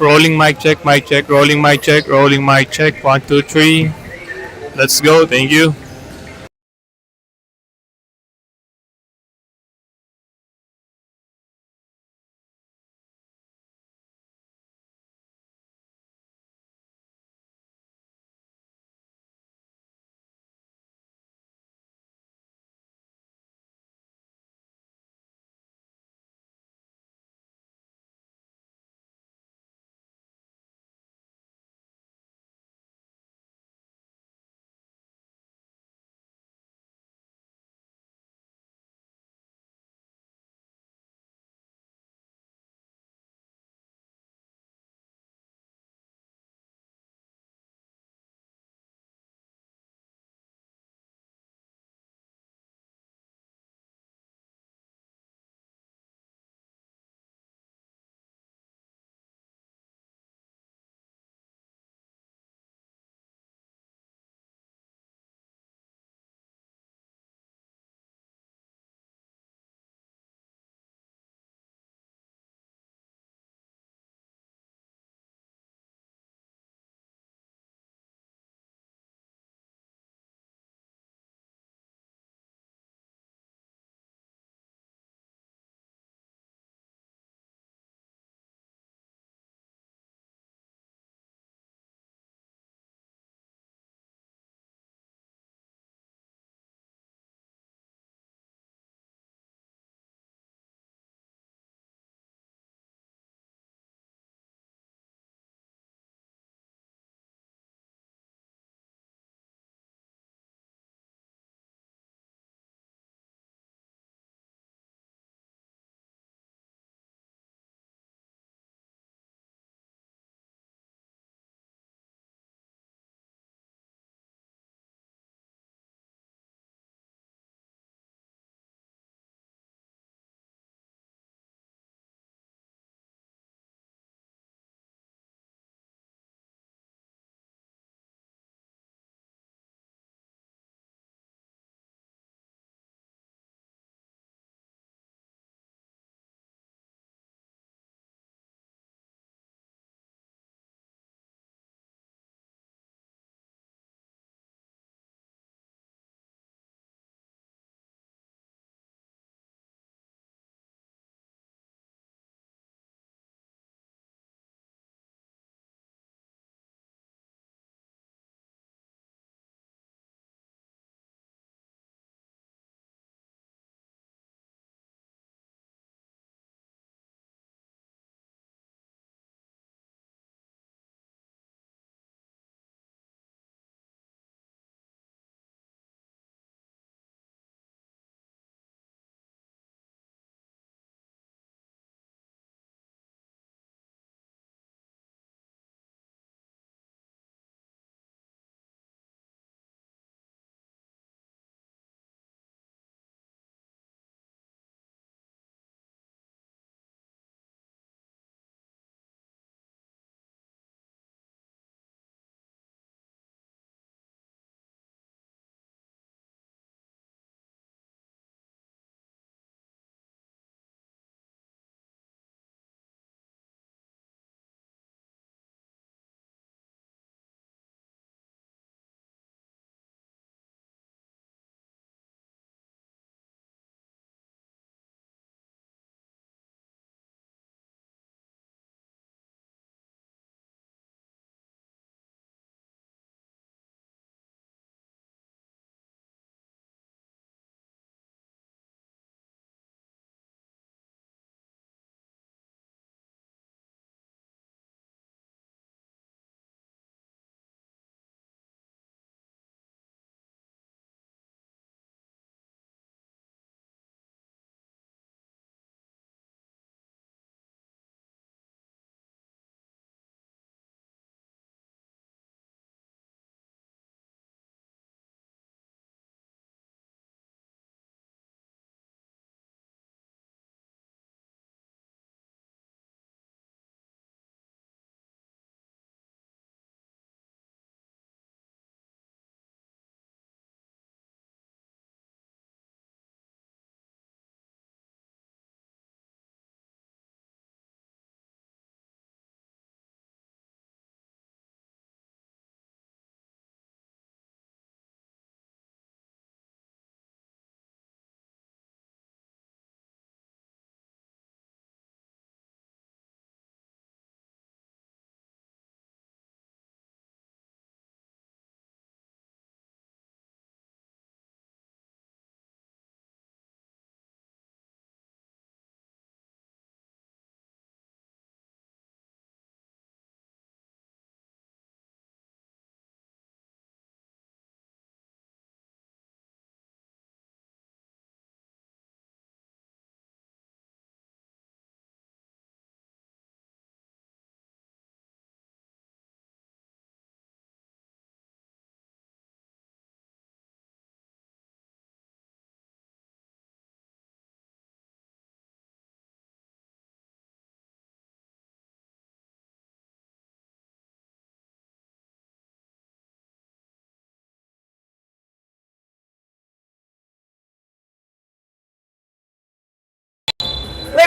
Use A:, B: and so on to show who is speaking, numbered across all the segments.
A: Rolling mic check, rolling mic check, rolling mic check. 1, 2, 3. Let's go. Thank you.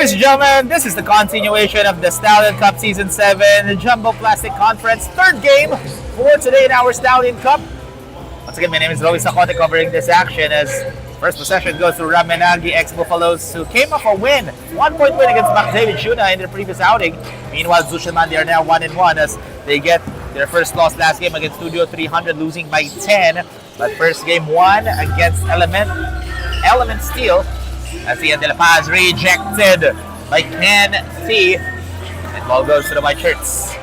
B: ladies and gentlemen, this is the continuation of the Stallion Cup Season 7 Jumbo Plastic Conference, third game for today in our Stallion Cup. Once again, my name is Roy Sacote, covering this action as first possession goes to Ramen Nagi ex-Buffaloes, who came off a win, 1-point win against David Shuna in their previous outing. Meanwhile, Zhoosh and Mandi are now 1-1 as they get their first loss last game against Studio 300, losing by 10. But first game won against Element Steel, as Ian De La Paz rejected by Ken T. And ball goes to the white shirts.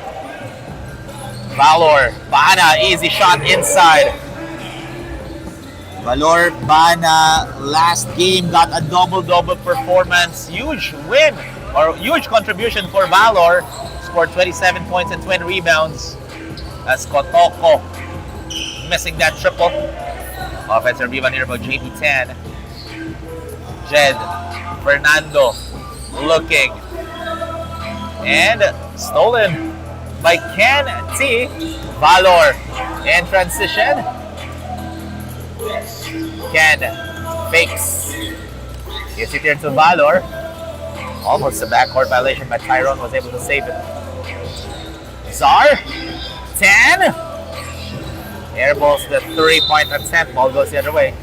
B: Valor, Bana, easy shot inside. Valor, Bana, last game got a double-double performance. Huge win, or huge contribution for Valor. Scored 27 points and 20 rebounds. As Kotoko missing that triple. Offensive rebound here by JP10. Jed, Fernando looking, and stolen by Ken T. Valor in transition. Ken fakes, gives it here to Valor. Almost a backcourt violation, but Tyrone was able to save it. Czar, 10. Airballs the 3-point attempt. Ball goes the other way.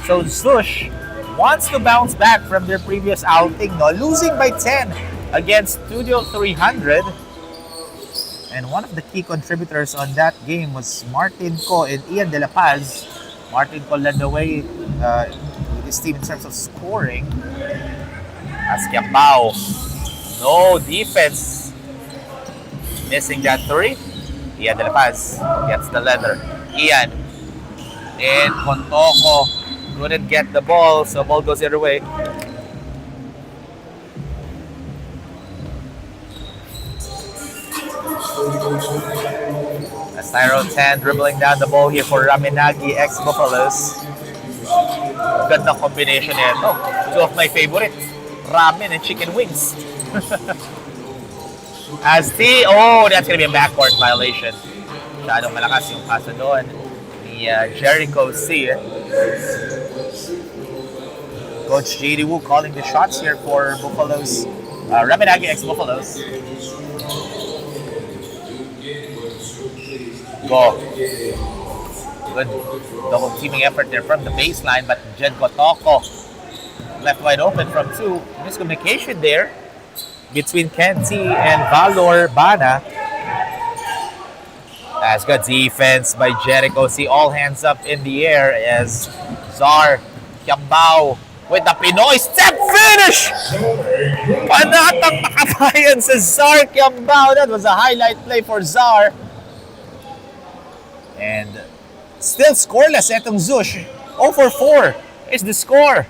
B: So Zhoosh wants to bounce back from their previous outing, losing by 10 against Studio 300. And one of the key contributors on that game was Martin Co and Ian De La Paz. Martin Co led the way with his team in terms of scoring. As Kiambao, no defense, missing that 3. Ian De La Paz gets the leather. Ian and Kontoko couldn't get the ball, so ball goes the other way. As Tyrone 10 dribbling down the ball here for Raminagi ex-Buffaloes. Ganda combination nito. Two of my favorites, ramen and chicken wings. As T, that's gonna be a backcourt violation. Masyadong malakas yung kaso doon ni Jericho C. Coach JD Wu calling the shots here for Buffaloes, Raminagi ex-Buffaloes. Go. Good double teaming effort there from the baseline, but Jed Kotoko left wide open from 2. Miscommunication there between Ken T and Valor Bana. As good defense by Jericho C. All hands up in the air as Czar Kiambao with the Pinoy step finish! Panatang makabayan sa Czar Kiambao. That was a highlight play for Czar. And still scoreless etong Zhoosh. 0 for 4 is the score.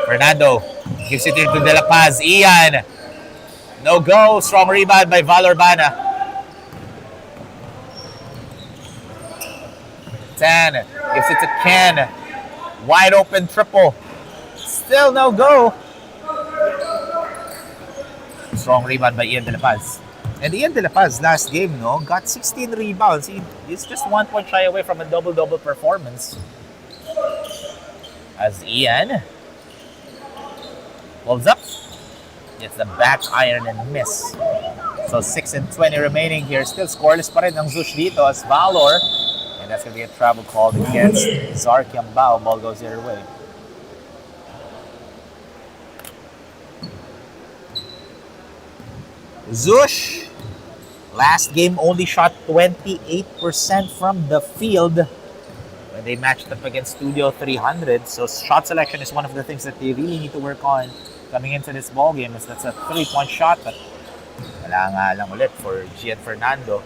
B: Fernando gives it here to De La Paz. Ian, no go. Strong rebound by Valor Bana. 10 gives it to Ken. Wide open triple. Still no go. Strong rebound by Ian De La Paz. And Ian De La Paz last game, got 16 rebounds. He's just 1 point shy away from a double-double performance. As Ian holds up, gets the back iron and miss. So 6 and 20 remaining here. Still scoreless pa rin ang Zhoosh dito as Valor. And that's going to be a travel called against Czar Kiambao. Ball goes the other way. Zhoosh, last game only shot 28% from the field when they matched up against Studio 300. So shot selection is one of the things that they really need to work on coming into this ball game, as that's a 3-point shot, but wala nga lang ulit for Gian Fernando.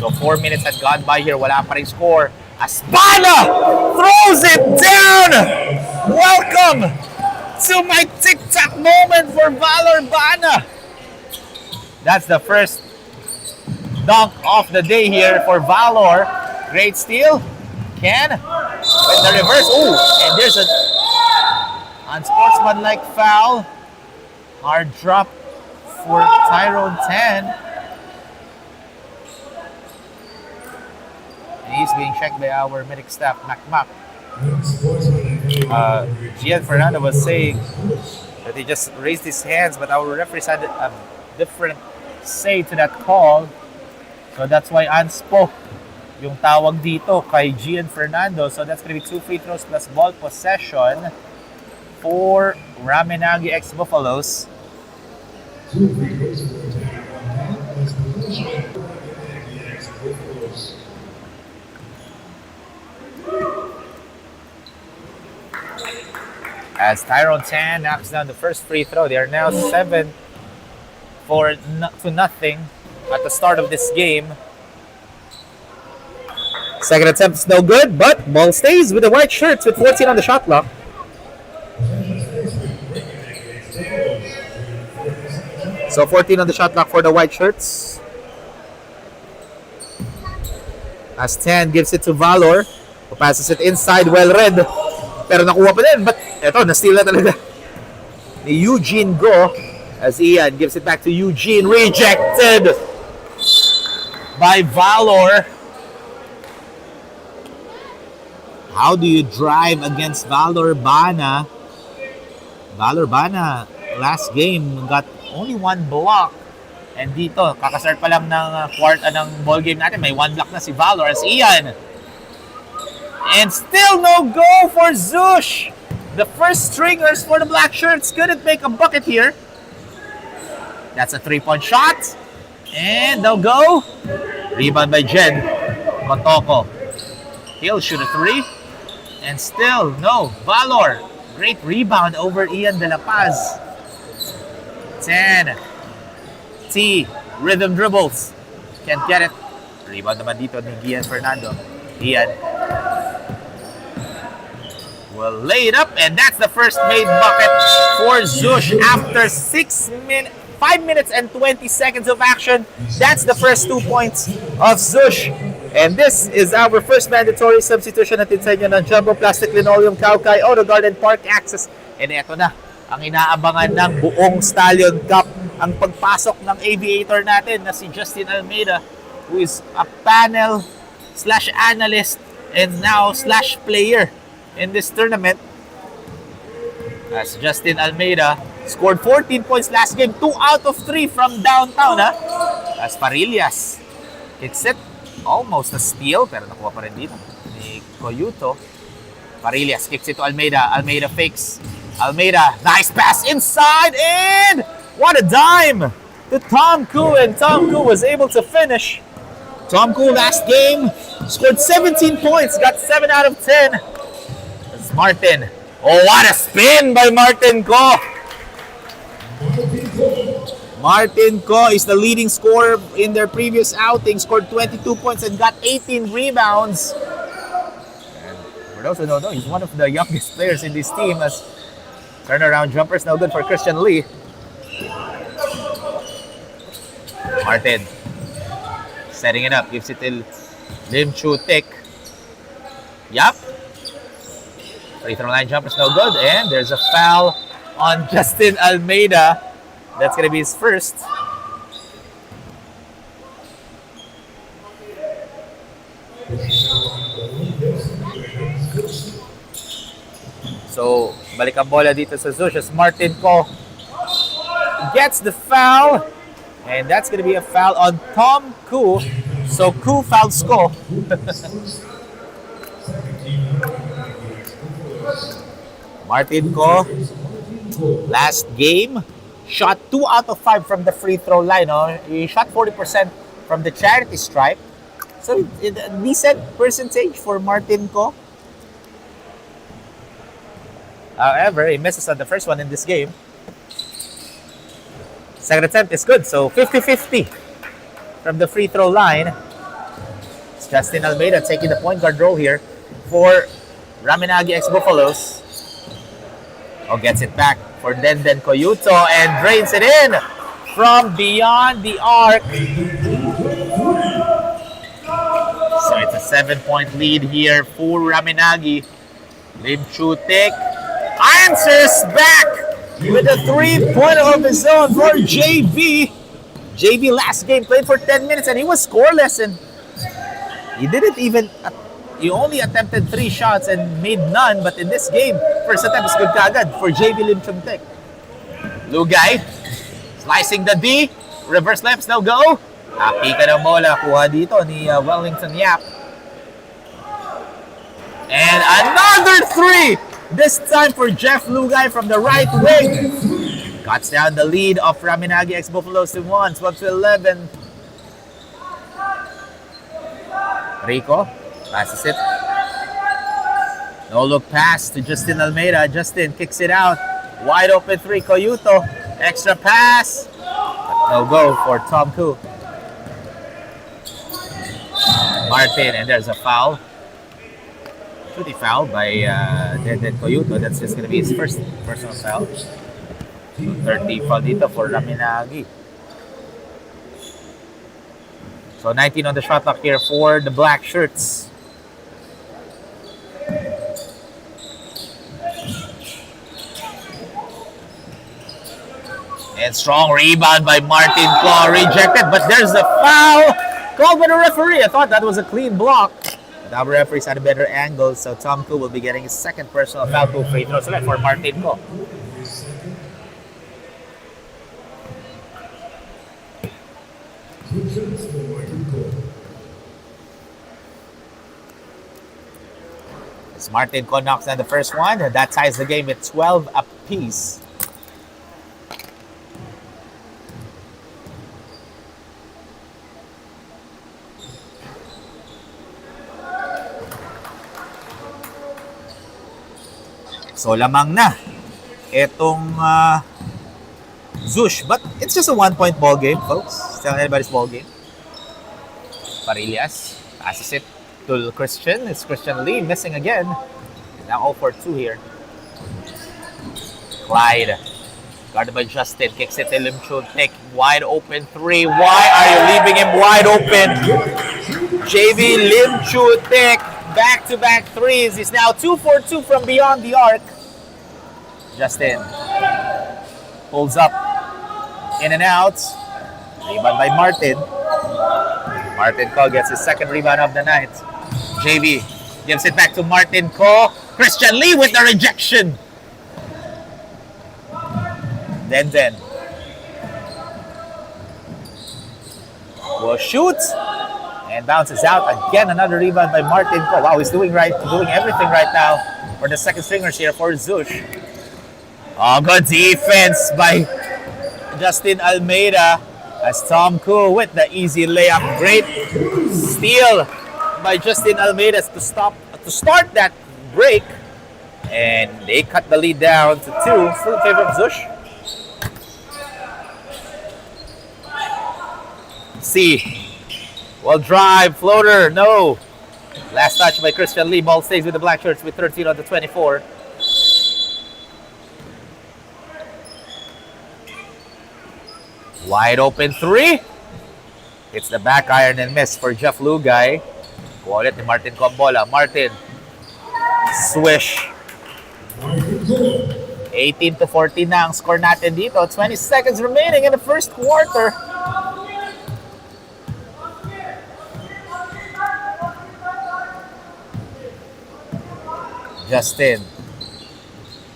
B: So 4 minutes had gone by here, wala pa rin score. Asbana throws it down! Welcome to my tic-tac moment for Valor Bana. That's the first dunk of the day here for Valor. Great steal. Ken with the reverse. And there's an unsportsmanlike foul. Hard drop for Tyrone 10. And he's being checked by our medic staff, Mac. Gian Fernando was saying that he just raised his hands, but our referees had a different say to that call. So that's why unspoke yung tawag dito kay Gian Fernando. So that's going to be 2 free throws plus ball possession for Ramen Nagi X Buffaloes. As Tyrone Tan knocks down the first free throw, they are now 7-0 at the start of this game. Second attempt is no good, but ball stays with the white shirts with 14 on the shot clock. So 14 on the shot clock for the white shirts. As Tan gives it to Valor, who passes it inside, well read. Pero nakuha pa din, but eto, na-steal na talaga ni Eugene Go as Ian gives it back to Eugene. Rejected by Valor. How do you drive against Valor Bana? Valor Bana, last game, got only 1 block. And dito, kakastart pa lang ng ng ball game natin, may 1 block na si Valor as Ian. And still no goal for Zhoosh. The first stringers for the black shirts couldn't make a bucket here. That's a 3-point shot. And no go. Rebound by Jed Kotoko. He'll shoot a 3. And still no. Valor. Great rebound over Ian De La Paz. 10. T. Rhythm dribbles. Can't get it. Rebound naman dito ni Gian Fernando. Ian will lay it up, and that's the first made bucket for Zhoosh after 5 minutes and 20 seconds of action. That's the first 2 points of Zhoosh. And this is our first mandatory substitution natin sa inyo ng Jumbo Plastic Linoleum Kaukai Auto Garden Park Access. And eto na, ang inaabangan ng buong Stallion Cup, ang pagpasok ng aviator natin na si Justin Almeida, who is a panel/analyst and now /player in this tournament. As Justin Almeida scored 14 points last game, 2 out of 3 from downtown. As Parillas kicks it, almost a steal, pero nakuha pa rin dito ni Coyuto. Parillas kicks it to Almeida. Almeida fakes. Almeida, nice pass inside, and what a dime to Tom Koo, and Tom Koo was able to finish. Tom Koo last game scored 17 points, got 7 out of 10. That's Martin. Oh, what a spin by Martin Ko. Martin Ko is the leading scorer in their previous outing, scored 22 points and got 18 rebounds. And for those who don't know, he's one of the youngest players in this team, as turnaround jumpers no good for Christian Lee. Martin setting it up, gives it to Lim Chu Tik. Yup. Free throw line jumper's no good, and there's a foul on Justin Almeida. That's gonna be his first. So, balik ang bola dito sa Zhoosh as Martin Ko gets the foul. And that's going to be a foul on Tom Koo. So Koo fouls Ko. Martin Ko, last game, shot 2 out of 5 from the free throw line. He shot 40% from the charity stripe. So a decent percentage for Martin Ko. However, he misses on the first one in this game. Second attempt is good, so 50-50 from the free throw line. It's Justin Almeida taking the point guard role here for Ramen Nagi X Buffaloes. Gets it back for Denden Coyuto and drains it in from beyond the arc. So it's a 7-point lead here for Ramen Nagi. Lim Chutik answers back with a 3-pointer of his own for JV. JV last game played for 10 minutes and he was scoreless, and he didn't even You only attempted 3 shots and made none, but in this game, first attempt is good kagad for JV Lim Chumtek. Lugay, slicing the D, reverse lamps, no go. Happy ka ng bola, kuha dito ni Wellington Yap. And another 3! This time for Jeff Lugay from the right wing. Cuts down the lead of Ramen ex Buffaloes to 1, 12 to 11. Rico passes it. No look pass to Justin Almeida. Justin kicks it out. Wide open 3, Coyuto. Extra pass. But no go for Tom Koo. Martin, and there's a foul. Shooting foul by Coyuto. That's just going to be his first personal foul. So 30 foul dito for Raminagi. So 19 on the shot clock here for the black shirts. And strong rebound by Martin Claw, rejected, but there's a foul called by the referee. I thought that was a clean block. But our referees had a better angle, so Tom Koo will be getting his second personal foul. 2 free throws left for Martin Claw. As Martin Claw knocks down the first one, that ties the game at 12 apiece. So lamang na itong Zhoosh, but it's just a 1-point ball game, folks. Still anybody's ball game. Parillas passes it to Christian. It's Christian Lee missing again. Now 0 for 2 here. Clyde, guarded by Justin, kicks it to Lim Chun-Tik. Wide open 3. Why are you leaving him wide open? JV Lim Chun-Tik, back-to-back threes. He's now 2 for 2 from beyond the arc. Justin pulls up, in and out. Rebound by Martin. Martin Ko gets his second rebound of the night. JV gives it back to Martin Ko. Christian Lee with the rejection. Then will shoot and bounces out again. Another rebound by Martin Ko. Wow, he's doing everything right now for the second stringers here for Zhoosh. Oh, good defense by Justin Almeida as Tom Koo with the easy layup. Great steal by Justin Almeida to start that break, and they cut the lead down to 2 for in favor of Zhoosh. C. Well, drive, floater, no. Last touch by Christian Lee. Ball stays with the black shirts with 13 on the 24. Wide open 3. It's the back iron and miss for Jeff Lugay. Kuha ulit ni Martin Combola. Martin. Swish. 18 to 14 na ang score natin dito. 20 seconds remaining in the first quarter. Justin.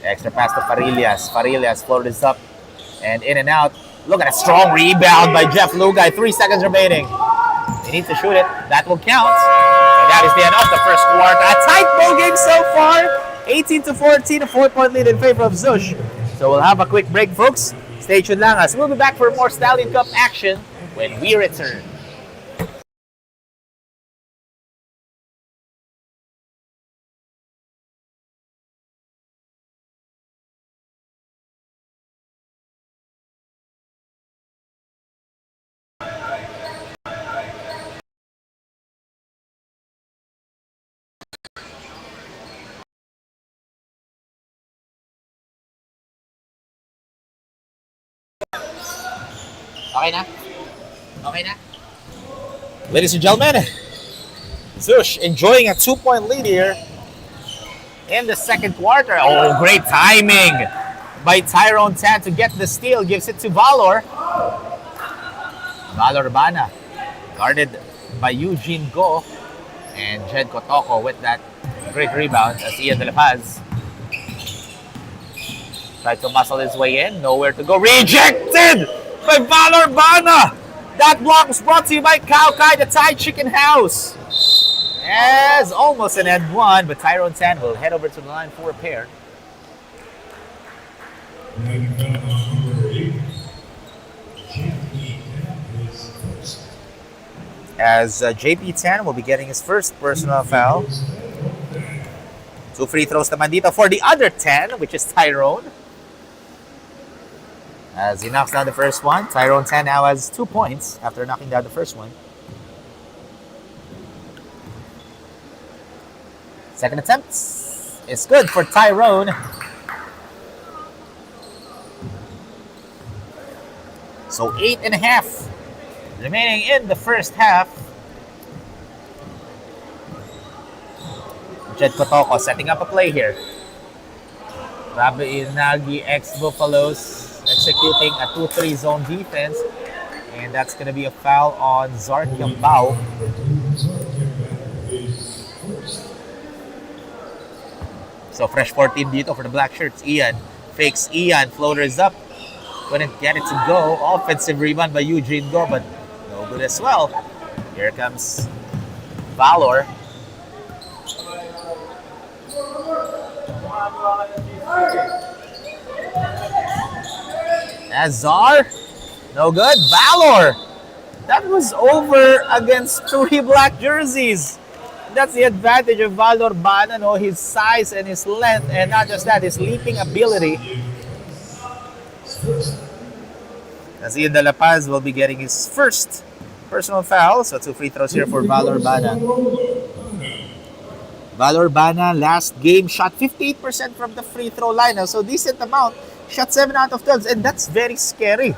B: Extra pass to Farillas. Farillas floated up and in and out. Look at a strong rebound by Jeff Lugay. 3 seconds remaining. They need to shoot it. That will count. And that is the end of the first quarter. A tight ball game so far. 18 to 14, a 4-point lead in favor of Zhoosh. So we'll have a quick break, folks. Stay tuned lang as we'll be back for more Stallion Cup action when we return. Okay na? Okay na? Ladies and gentlemen, Zhoosh enjoying a 2-point lead here in the second quarter. Oh, great timing by Tyrone Tan to get the steal. Gives it to Valor. Valor Bana, guarded by Eugene Go. And Jed Kotoko with that great rebound as Ian De La Paz tried to muscle his way in. Nowhere to go. Rejected by Valor Bana. That block was brought to you by Kao Kai, the Thai Chicken House. As almost an end one, but Tyrone Tan will head over to the line for a pair. As JP Tan will be getting his first personal foul. 2 free throws naman dito for the other 10, which is Tyrone. As he knocks down the first one, Tyrone Tan now has 2 points after knocking down the first one. Second attempt is good for Tyrone. So 8.5 remaining in the first half. Jed Kotoko setting up a play here. Nagi ex-Buffaloes executing a 2-3 zone defense. And that's going to be a foul on Zarkiam Bao. So fresh 14 dito for the black shirts. Ian fakes Ian, floaters up. Couldn't get it to go. Offensive rebound by Eugene Go, but no good as well. Here comes Valor. Azar, no good. Valor. That was over against 3 black jerseys. That's the advantage of Valor Bana, no? His size and his length, and not just that, his leaping ability. As Ian De La Paz will be getting his first personal foul. So 2 free throws here for Valor Bana. Valor Bana last game shot 58% from the free throw line. So decent amount. Shot 7 out of 12. And that's very scary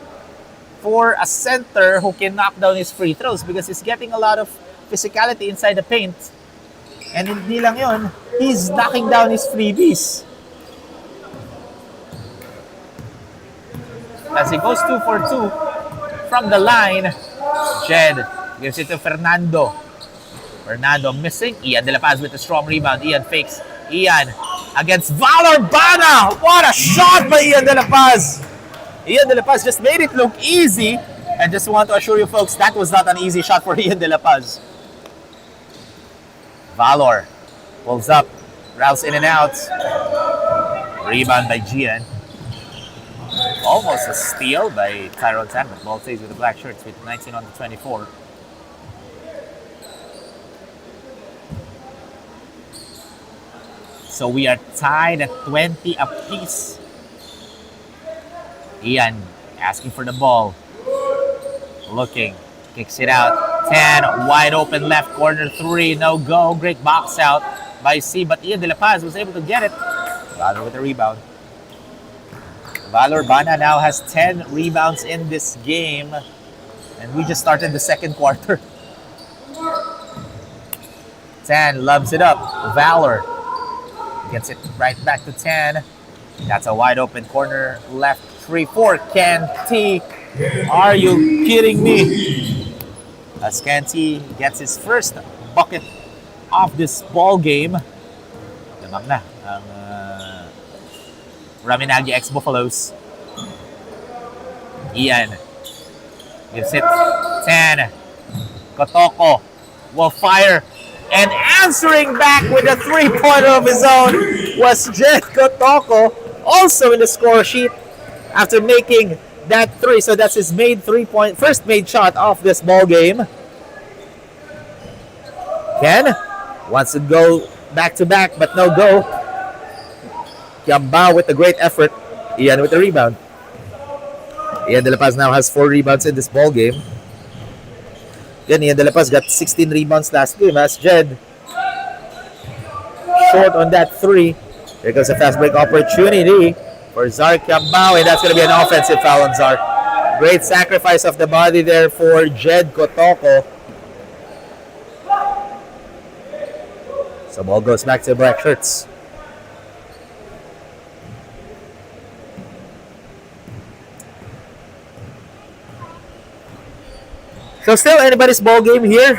B: for a center who can knock down his free throws because he's getting a lot of physicality inside the paint. And hindi lang yun, he's knocking down his freebies. As he goes 2 for 2 from the line, Jed gives it to Fernando. Fernando missing. Ian De La Paz with a strong rebound. Ian fakes. Ian against Valor Bana. What a shot by Ian De La Paz. Ian De La Paz just made it look easy. And just want to assure you folks, that was not an easy shot for Ian De La Paz. Valor pulls up, routes in and out. Rebound by Gian. Almost a steal by Tyrone Tan, but ball stays with the black shirts with 19 on the 24. So we are tied at 20 apiece. Ian asking for the ball. Looking, kicks it out. 10, wide open left corner 3, no go. Great box out by C, but Ian De La Paz was able to get it. Valor with the rebound. Valor Bana now has 10 rebounds in this game. And we just started the second quarter. 10 loves it up. Valor gets it right back to 10. That's a wide open corner left 3-4. Canty. Are you kidding me? As Canty gets his first bucket of this ball game. Lamang na ang Ramen Nagi ex-Buffaloes. Ian gives it 10. Kotoko will fire. And answering back with a 3-pointer of his own was Jed Kotoko, also in the score sheet after making that 3. So that's his first made shot of this ball game. Ken wants to go back to back, but no go. Kiambao with a great effort. Ian with the rebound. Ian De La Paz now has 4 rebounds in this ball game. Again, Ian De La Paz got 16 rebounds last game as Jed short on that 3. Here goes a fast break opportunity for Zar Kiambao, and that's going to be an offensive foul on Zar. Great sacrifice of the body there for Jed Kotoko. So ball goes back to the black shirts. So still anybody's ball game here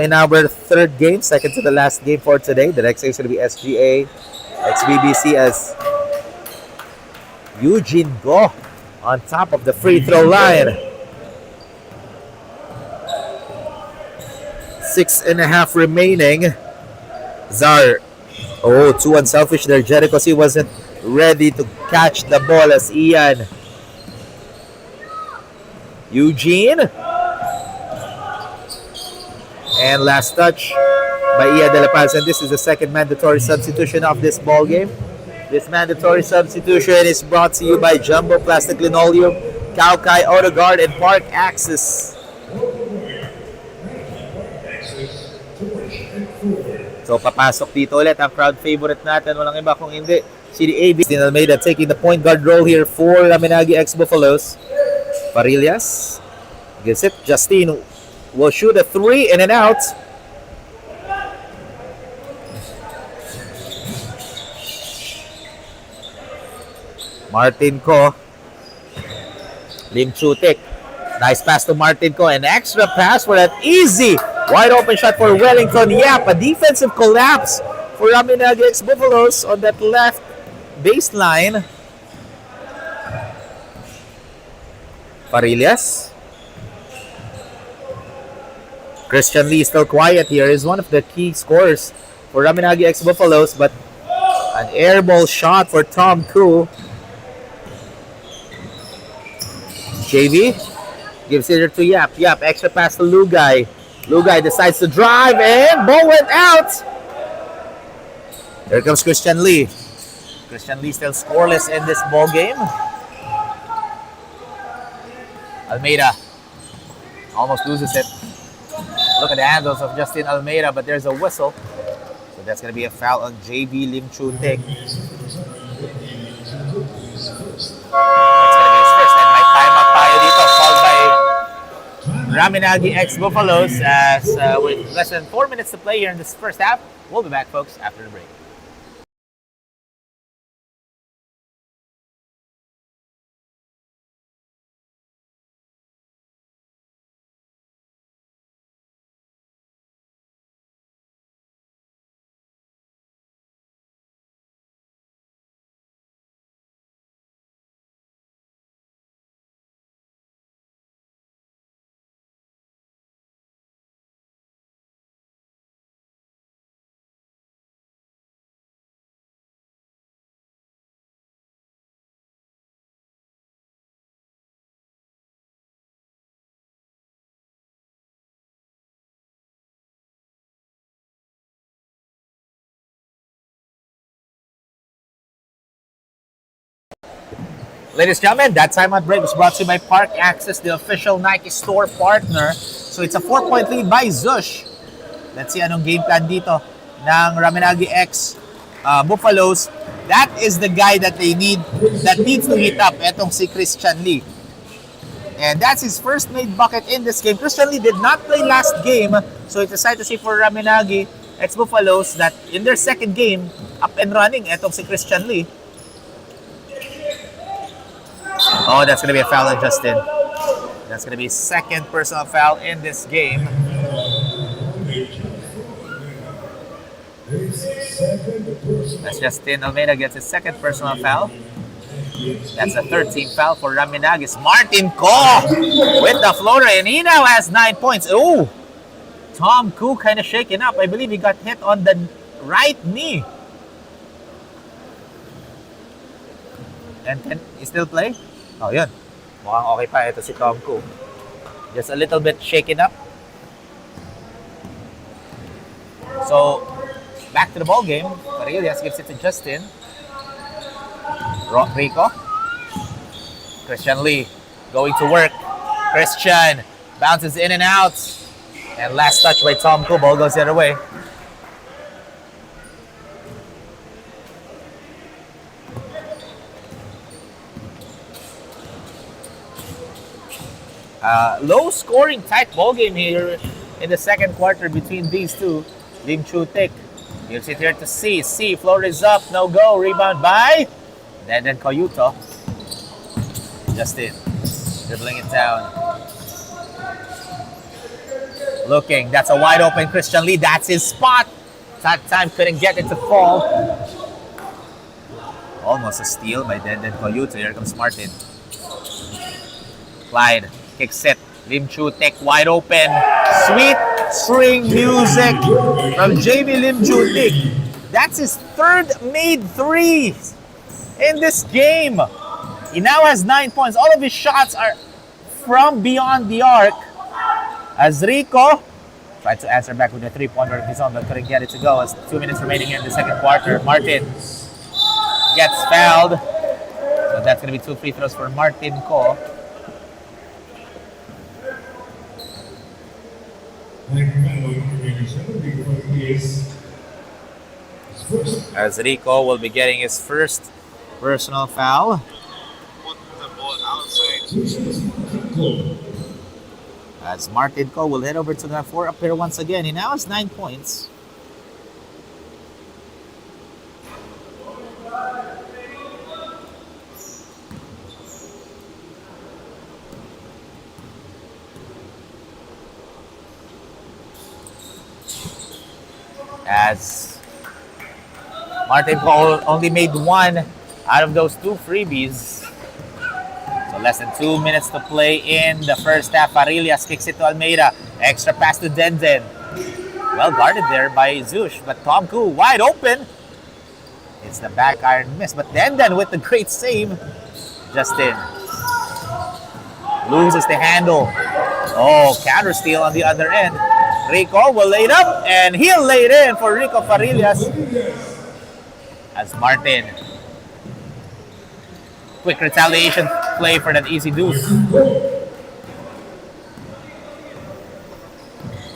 B: in our third game, second to the last game for today. The next game is going to be SGA, XBBC as Eugene Go on top of the free throw line. 6.5 remaining. Zar. Oh, too unselfish there, Jericho. He wasn't ready to catch the ball as Ian. Eugene. And last touch by Ian De La Paz. And this is the second mandatory substitution of this ball game. This mandatory substitution is brought to you by Jumbo Plastic Linoleum, Kaukai Auto Guard, and Park Access. So papasok dito ulit ang crowd favorite natin. Walang iba kung hindi si AB Almeida taking the point guard role here for Ramen ex-Buffaloes. Parillas gives it. Justine will shoot a 3 in and out. Martin Ko. Lim Chutik. Nice pass to Martin Ko. An extra pass for that easy wide open shot for Wellington. Yep, a defensive collapse for Ramen ex-Buffaloes on that left baseline. Parillas. Christian Lee still quiet here. Is one of the key scorers for Ramen ex-Buffaloes, but an airball shot for Tom Koo. JV gives it to Yap. Yap, extra pass to Lugay. Lugay decides to drive and ball went out. Here comes Christian Lee. Christian Lee still scoreless in this ball game. Almeida almost loses it. Look at the handles of Justin Almeida, but there's a whistle. So that's going to be a foul on JV Lim Chutik. That's going to be his first. And may timeout tayo dito, called by Ramen ex-Buffaloes as with less than 4 minutes to play here in this first half. We'll be back, folks, after the break. Ladies and gentlemen, that timeout break was brought to you by Park Access, the official Nike store partner. So it's a 4-point lead by Zhoosh. Let's see anong game plan dito ng Ramen ex-Buffaloes. That is the guy that they need, that needs to heat up. Etong si Christian Lee. And that's his first made bucket in this game. Christian Lee did not play last game. So it's exciting to see for Ramen ex-Buffaloes that in their second game, up and running, etong si Christian Lee. Oh, that's going to be a foul on Justin. That's going to be second personal foul in this game. That's Justin Almeida gets his second personal foul. That's a 13th foul for Ramen. Martin Ko with the floater, and he now has 9 points. Oh, Tom Koo kind of shaken up. I believe he got hit on the right knee. And can he still play? Oh, yun. Mukhang okay pa. Ito si Tom Koo. Just a little bit shaken up. So, back to the ball game. Parillas gives it to Justin. Rico. Christian Lee going to work. Christian bounces in and out. And last touch by Tom Koo. Ball goes the other way. Low scoring tight ball game here in the second quarter between these two. Lim Chutik gives it here to C. C, floor is up, no go. Rebound by and then Koyuto. Justin dribbling it down. Looking, that's a wide open Christian Lee. That's his spot. That time couldn't get it to fall. Almost a steal by Denden Koyuto. Here comes Martin. Clyde kicks it. Lim Chu Tek wide open. Sweet string music from JV Lim Chu Tek. That's his third made three in this game. He now has 9 points. All of his shots are from beyond the arc. As Rico tried to answer back with a three-pointer of his own, but couldn't get it to go. As 2 minutes remaining here in the second quarter. Martin gets fouled. So that's going to be 2 free throws for Martin Ko. As Rico will be getting his first personal foul. As Martin Ko will head over to the 4 up here once again. He now has 9 points. As Martin Ko only made 1 out of those 2 freebies. So less than 2 minutes to play in the first half. Farillas kicks it to Almeida. Extra pass to Denden. Well guarded there by Zhoosh, but Tom Koo wide open. It's the back iron miss, but Denden with the great save. Justin loses the handle. Oh, counter steal on the other end. Rico will lay it up, and he'll lay it in for Rico Farillas. As Martin, quick retaliation play for that easy deuce.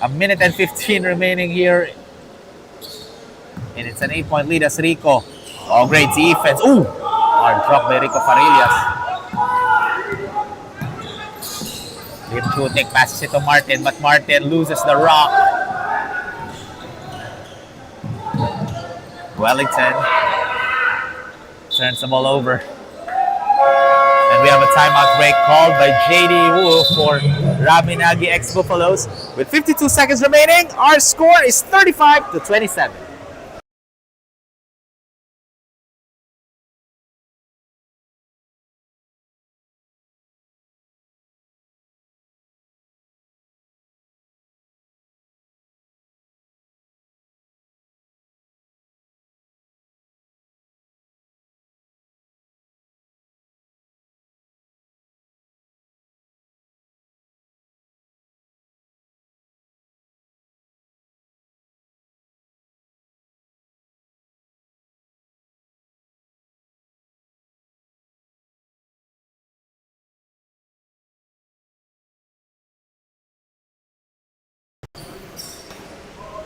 B: A minute and 15 remaining here. And it's an 8-point lead as Rico. Oh, great defense. Ooh! Hard drop by Rico Farillas. Lim Chu Tek passes it to Martin, but Martin loses the rock. Wellington turns the ball over. And we have a timeout break called by JD Wu for Ramen Nagi ex-Buffaloes. With 52 seconds remaining, our score is 35-27.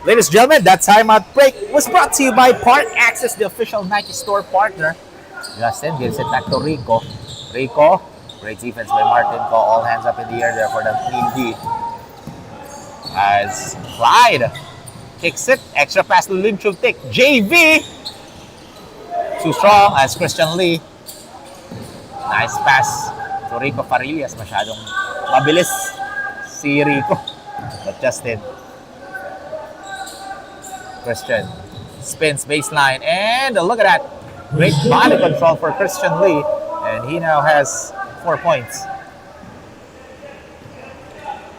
B: Ladies and gentlemen, that timeout break was brought to you by Park Access, the official Nike store partner. Justin gives it back to Rico. Rico, great defense by Martin Ko. All hands up in the air there for the clean D. As Clyde kicks it, extra pass to Lim Chu Tek. JV, too strong as Christian Lee. Nice pass to Rico Farillas. Masyadong mabilis si Rico. But Justin, Christian spins baseline, and look at that. Great body control for Christian Lee, and he now has 4 points.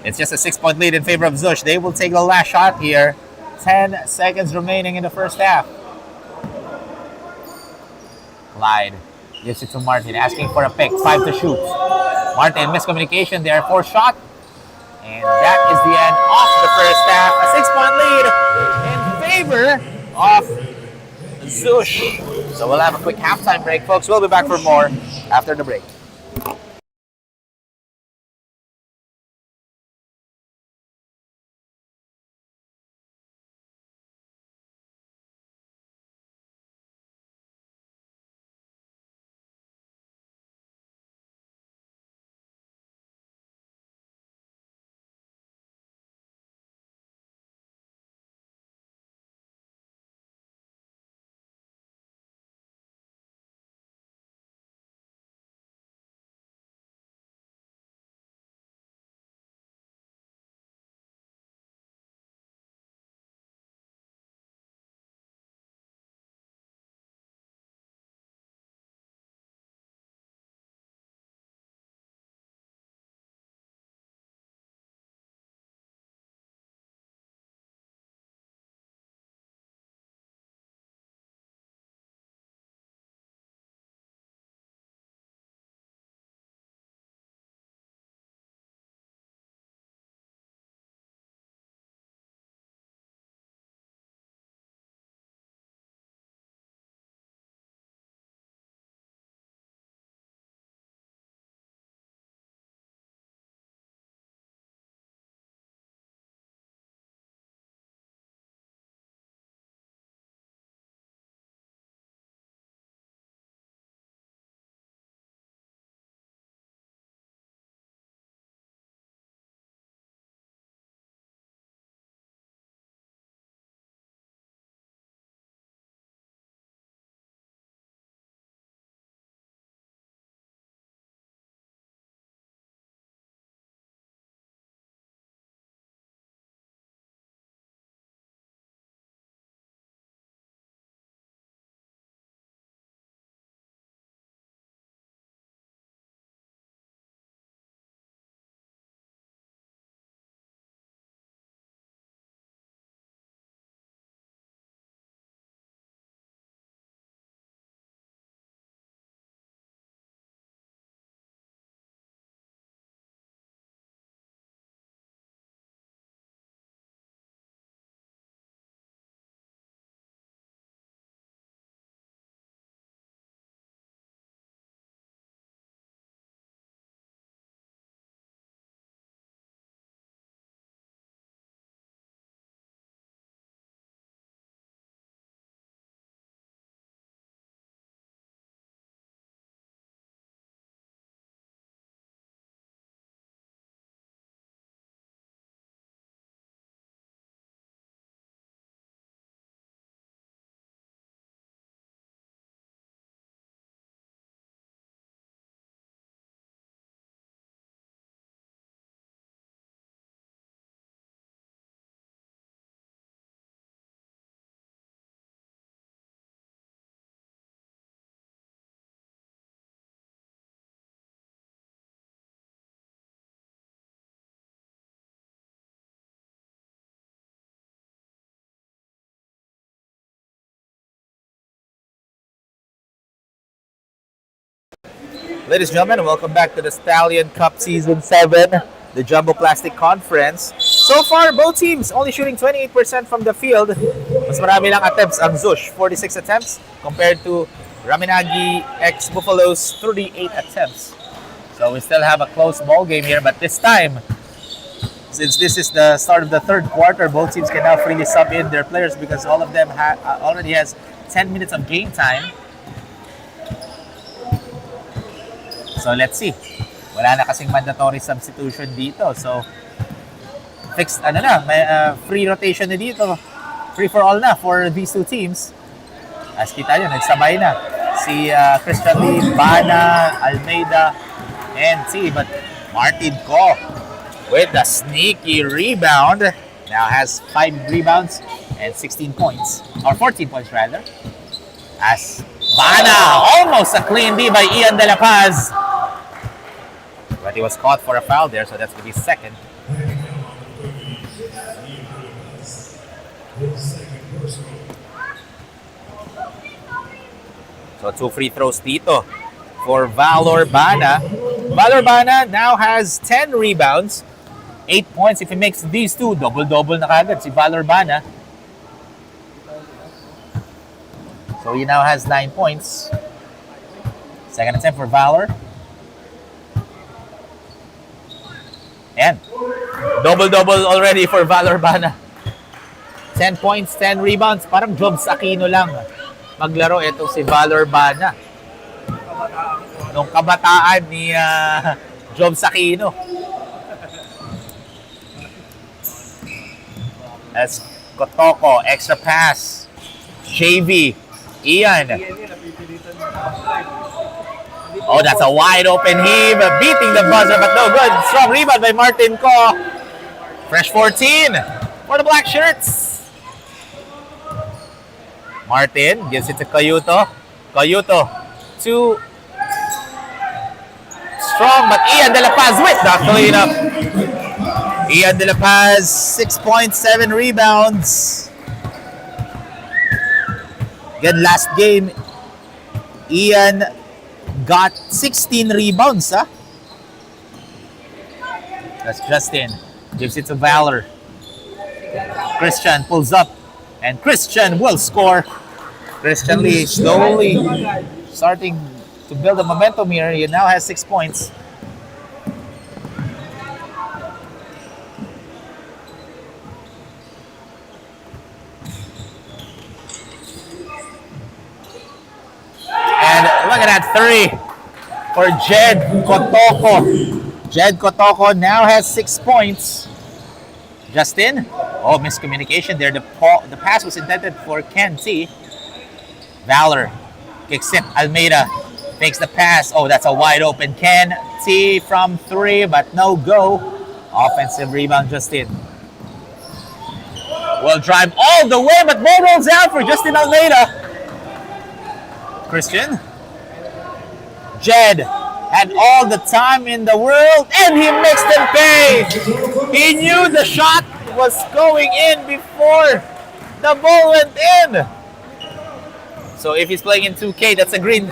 B: It's just a 6-point lead in favor of Zhoosh. They will take the last shot here. 10 seconds remaining in the first half. Clyde gives it to Martin, asking for a pick. 5 to shoot. Martin, miscommunication there. 4 shot. And that is the end of the first half. A 6-point lead in favor of Zhoosh. So we'll have a quick halftime break, folks. We'll be back for more after the break. Ladies and gentlemen, welcome back to the Stallion Cup Season 7, the Jumbo Plastic Conference. So far, both teams only shooting 28% from the field. Mas marami lang attempts ang Zhoosh, 46 attempts, compared to Nagi x Buffalo's 38 attempts. So we still have a close ball game here, but this time, since this is the start of the third quarter, both teams can now freely sub in their players because all of them already has 10 minutes of game time. So let's see. Wala na kasing mandatory substitution dito. So fixed may free rotation na dito. Free for all na for these two teams. As kita nyo, nagsabay na si Christian Lee, Bana, Almeida, and T. But Martin Ko with the sneaky rebound. Now has 5 rebounds and 16 points. Or 14 points rather. As Bana, almost a clean D by Ian De La Paz. But he was caught for a foul there, so that's going to be second. So 2 free throws dito for Valor Bana. Valor Bana now has 10 rebounds, 8 points. If he makes these two, double-double na kagad si Valor Bana. So he now has 9 points. Second attempt for Valor. And double-double already for Valor Bana. 10 points, 10 rebounds. Parang Jobs Aquino lang maglaro ito si Valor Bana. Nung kabataan ni Jobs Aquino. As Kotoko, extra pass. JV, Ian. Oh, that's a wide open heave. Beating the buzzer, but no good. Strong rebound by Martin Ko. Fresh 14 for the black shirts. Martin gives it to Cayuto. Cayuto to strong, but Ian De La Paz with the cleanup. Ian De La Paz, 6.7 rebounds. Again, last game, Ian got 16 rebounds. That's Justin. Gives it to Valor. Christian pulls up. And Christian will score. Christian Lee slowly starting to build a momentum here. He now has 6 points. And look at that 3 for Jed Kotoko. Jed Kotoko now has 6 points. Justin. Oh, miscommunication there. The pass was intended for Ken T. Valor kicks it. Almeida takes the pass. Oh, that's a wide open Ken T from 3, but no go. Offensive rebound, Justin. Will drive all the way, but ball rolls out for Justin Almeida. Christian. Jed had all the time in the world, and he makes them pay. He knew the shot was going in before the ball went in. So if he's playing in 2K, that's a green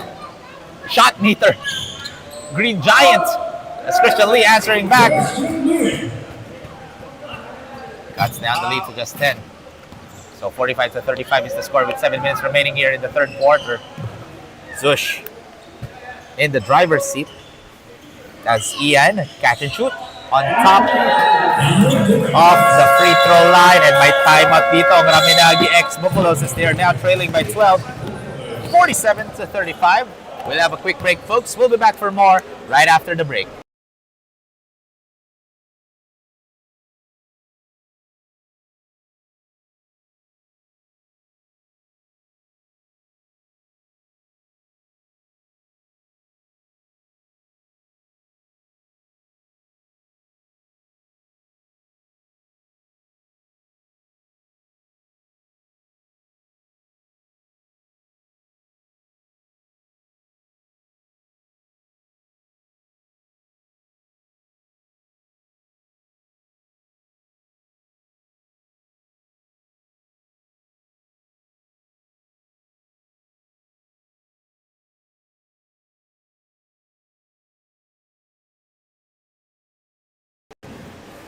B: shot meter. Green giant. That's Christian Lee answering back. Cuts down the lead to just 10. So 45-35 is the score with 7 minutes remaining here in the third quarter. Zhoosh in the driver's seat as Ian catch and shoot on top of the free throw line, and may timeout dito ang Ramen X Buffaloes as they are now trailing by 12, 47-35. We'll have a quick break, folks. We'll be back for more right after the break.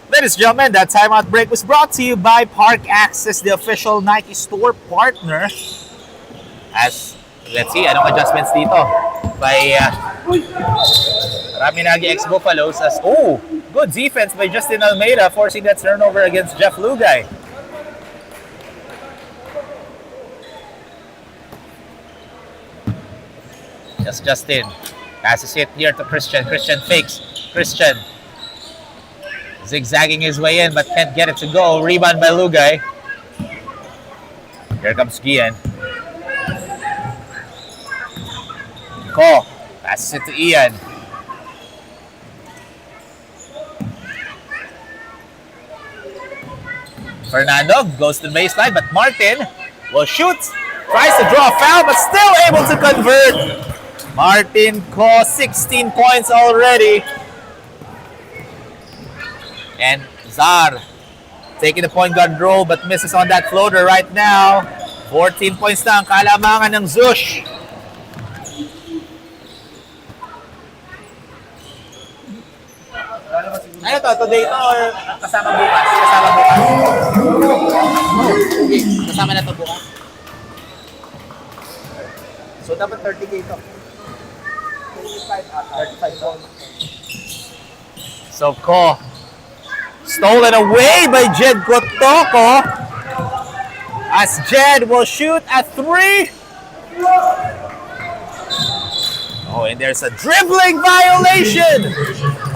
B: Ladies and gentlemen, that timeout break was brought to you by Park Access, the official Nike store partner. As, let's see, anong adjustments dito by Ramen Nagi ex-Buffaloes. As, good defense by Justin Almeida, forcing that turnover against Jeff Lugay. Just Justin. Passes it here to Christian. Christian fakes. Christian zigzagging his way in but can't get it to go. Rebound by Lugay. Here comes Gian. Ko passes it to Ian. Fernando goes to the baseline, but Martin will shoot. Tries to draw a foul, but still able to convert. Martin Ko, 16 points already. And Zar taking the point guard role but misses on that floater right now. 14 points na ang kalamangan ng Zhoosh. Ano to? Today to or kasama bukas? Kasama bukas. Kasama na to bukas. So dapat 30K to. 35. So Ko stolen away by Jed Kotoko as Jed will shoot at 3. Oh, and there's a dribbling violation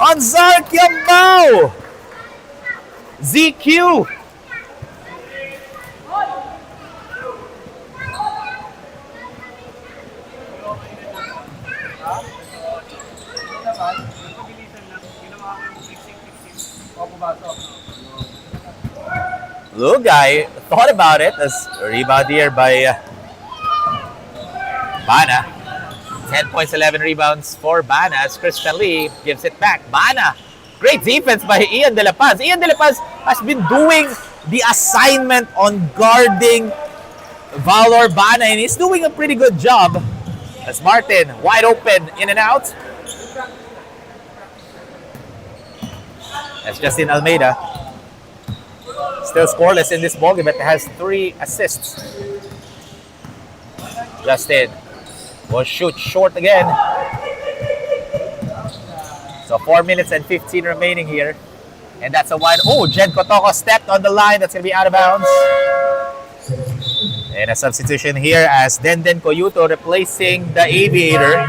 B: on Zark Yambao. ZQ. Lugay thought about it as a rebound here by Bana. 10 points, 11 rebounds for Bana as Christian Lee gives it back. Bana, great defense by Ian De La Paz. Ian De La Paz has been doing the assignment on guarding Valor Bana and he's doing a pretty good job. As Martin, wide open, in and out. That's Justin Almeida. Still scoreless in this ballgame, but has 3 assists. Justin will shoot short again. So 4 minutes and 15 remaining here. And that's a wide... Oh, Jed Kotoko stepped on the line. That's going to be out of bounds. And a substitution here as Denden Koyuto replacing the Aviator.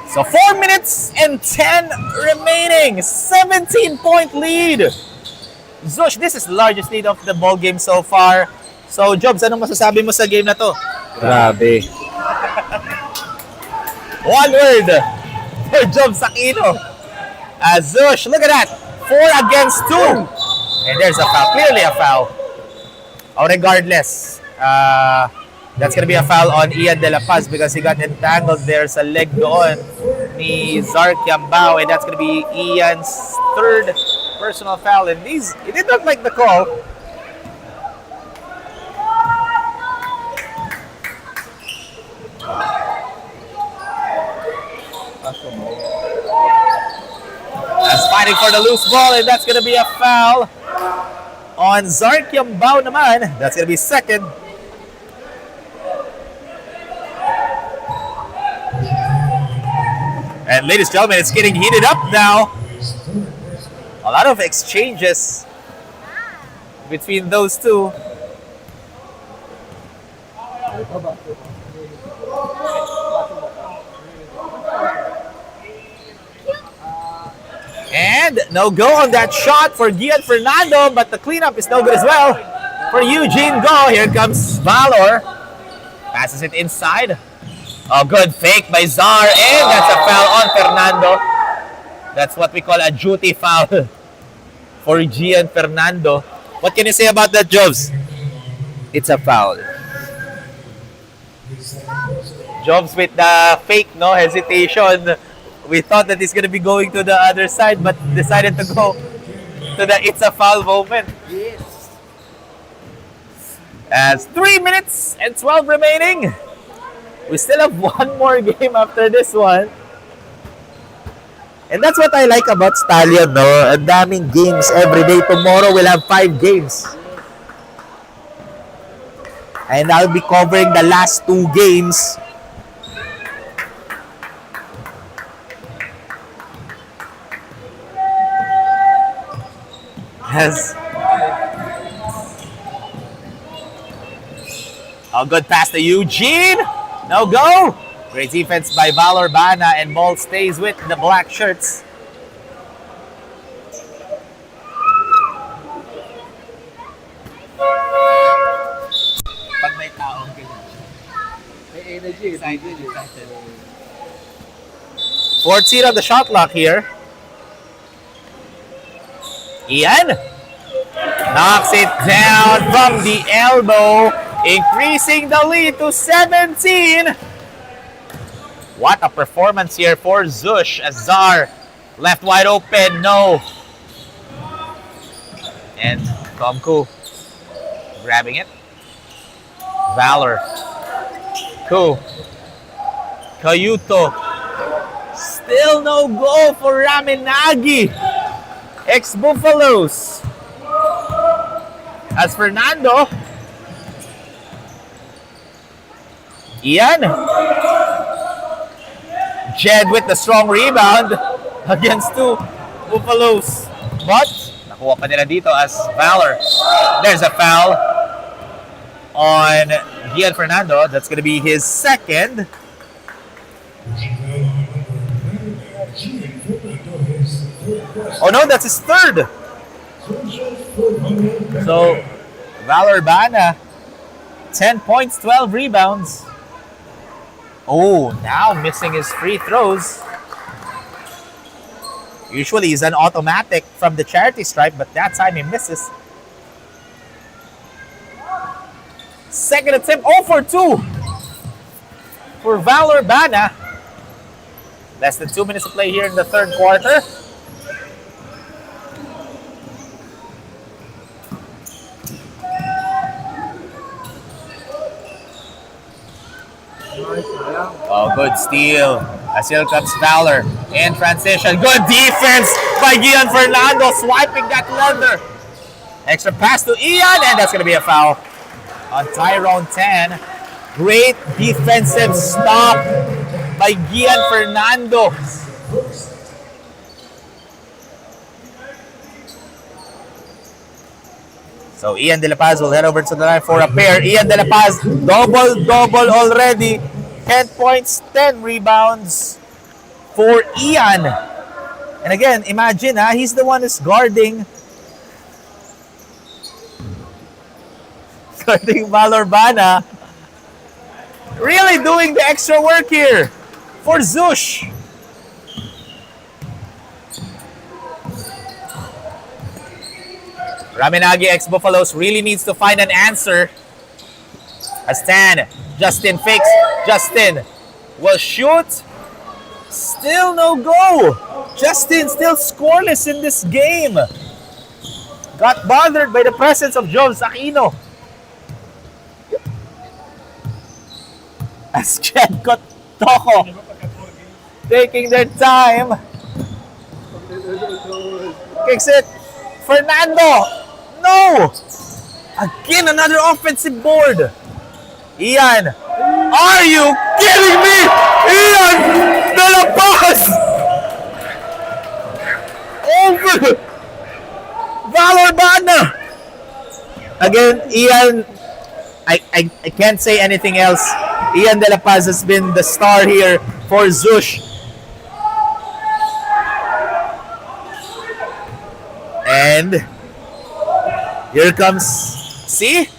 B: So 4 minutes and 10 remaining. 17-point lead. Zhoosh, this is the largest lead of the ball game so far. So, Jobs, anong masasabi mo sa game na to?
C: Grabe.
B: One word for Jobs Aquino. Zhoosh, look at that. 4 against 2. And there's a foul. Clearly a foul. Oh, regardless. That's gonna be a foul on Ian De La Paz because he got entangled there sa leg doon ni Zark Yambao, and that's gonna be Ian's 3rd personal foul. And it didn't look like the call. That's fighting for the loose ball, and that's gonna be a foul on Zark Yambao naman. That's gonna be 2nd. And ladies and gentlemen, it's getting heated up now. A lot of exchanges between those two. And no go on that shot for Gian Fernando, but the cleanup is no good as well for Eugene Go. Here comes Valor. Passes it inside. Oh, good fake by Zar, and that's a foul on Fernando. That's what we call a duty foul for Gian Fernando. What can you say about that, Jobs? It's a foul. Jobs with the fake, no hesitation. We thought that he's going to be going to the other side, but decided to go to the it's a foul moment.
C: Yes.
B: As 3 minutes and 12 remaining. We still have one more game after this one. And that's what I like about Stallion, no? Ang daming games every day. Tomorrow we'll have 5 games. And I'll be covering the last 2 games. Yes. Oh, good pass to Eugene. No go. Great defense by Valor Bana, and ball stays with the black shirts. Pag may taong may energy, excited. 14 on the shot clock here. Ian knocks it down from the elbow, increasing the lead to 17. What a performance here for Zhoosh, as Zar left wide open, no. And Tomku grabbing it. Valor. Ku. Kayuto. Still no goal for Ramen Nagi. Ex-Buffaloes. As Fernando. Ian. Jed with the strong rebound against 2 Buffaloes. But, nakuha pa nila dito as Valor. There's a foul on Gian Fernando. That's going to be his second. Oh no, that's his third. So, Valor Bana, 10 points, 12 rebounds. Oh, now missing his free throws. Usually he's an automatic from the charity stripe, but that time he misses. Second attempt, 0 for 2 for Valor Bana. Less than 2 minutes to play here in the third quarter. Oh, good steal. As here comes Valor in transition. Good defense by Gian Fernando, swiping that leather. Extra pass to Ian, and that's going to be a foul on Tyrone 10. Great defensive stop by Gian Fernando. So Ian De La Paz will head over to the line for a pair. Ian De La Paz, double already. 10 points, 10 rebounds for Ian. And again, imagine, he's the one who's guarding Valor Bana. Really doing the extra work here for Zhoosh. Ramen Nagi ex-Buffaloes really needs to find an answer. As 10, Justin fakes. Justin will shoot. Still no go. Justin still scoreless in this game. Got bothered by the presence of Jones Aquino. As Chen got Toko taking their time. Kicks it. Fernando. No. Again, another offensive board. Ian. Are you kidding me? Ian De La Paz. Over Valor Bana. Again, Ian, I can't say anything else. Ian De La Paz has been the star here for Zhoosh. And here comes C.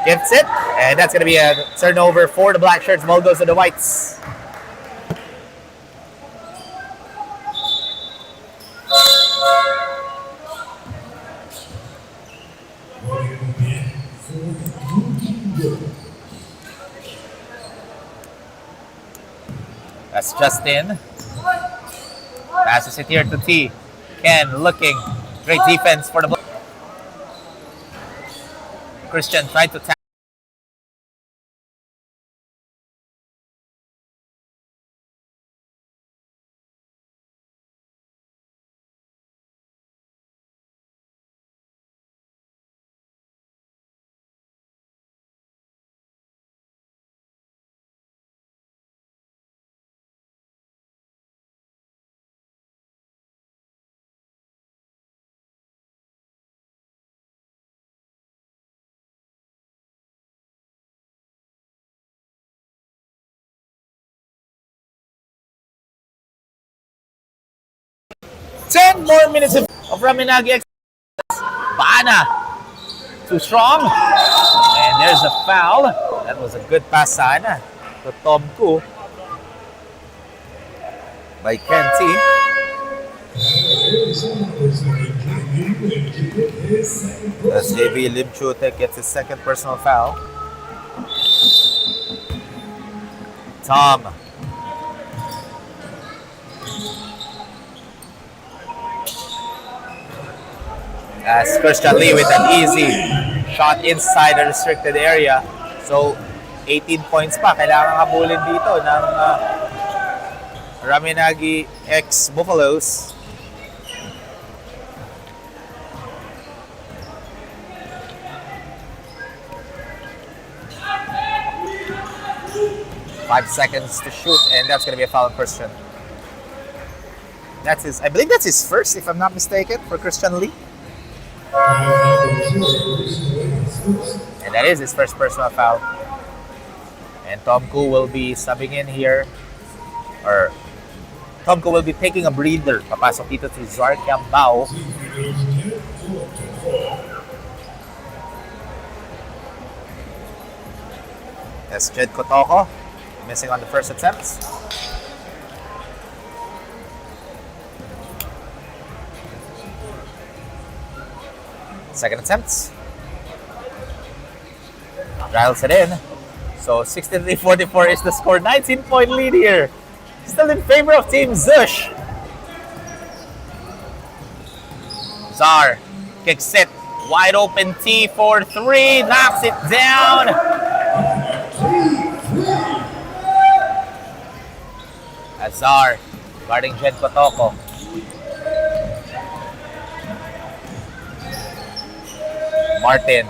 B: Gets it. And that's going to be a turnover for the black shirts. Ball goes to the whites. That's Justin. Passes it here to T. Ken looking. Great defense for the Christian tried to tap. 10 more minutes of Ramen Nagi. Bana. Too strong. And there's a foul. That was a good pass sana to Tom Koo by Kenty. As JV Lim Chutek gets his second personal foul. Tom. As Christian Lee with an easy shot inside the restricted area. So, 18 points pa. Kailangan habulin dito ng Ramen Nagi ex-Buffaloes. Five seconds to shoot, and that's going to be a foul on Christian. That's his, I believe that's his first, if I'm not mistaken, for Christian Lee. And that is his first personal foul. And Tom Koo will be subbing in here. Or Tom Koo will be taking a breather. Papasok dito si Zarkiam Bao. That's Jed Kotoko. Missing on the first attempts. Second attempts. Dials it in. So 63-44 is the score. 19-point lead here. Still in favor of Team Zhoosh. Zar kicks it. Wide open T for three. Knocks it down. Azar guarding Jed Kotoko. Martin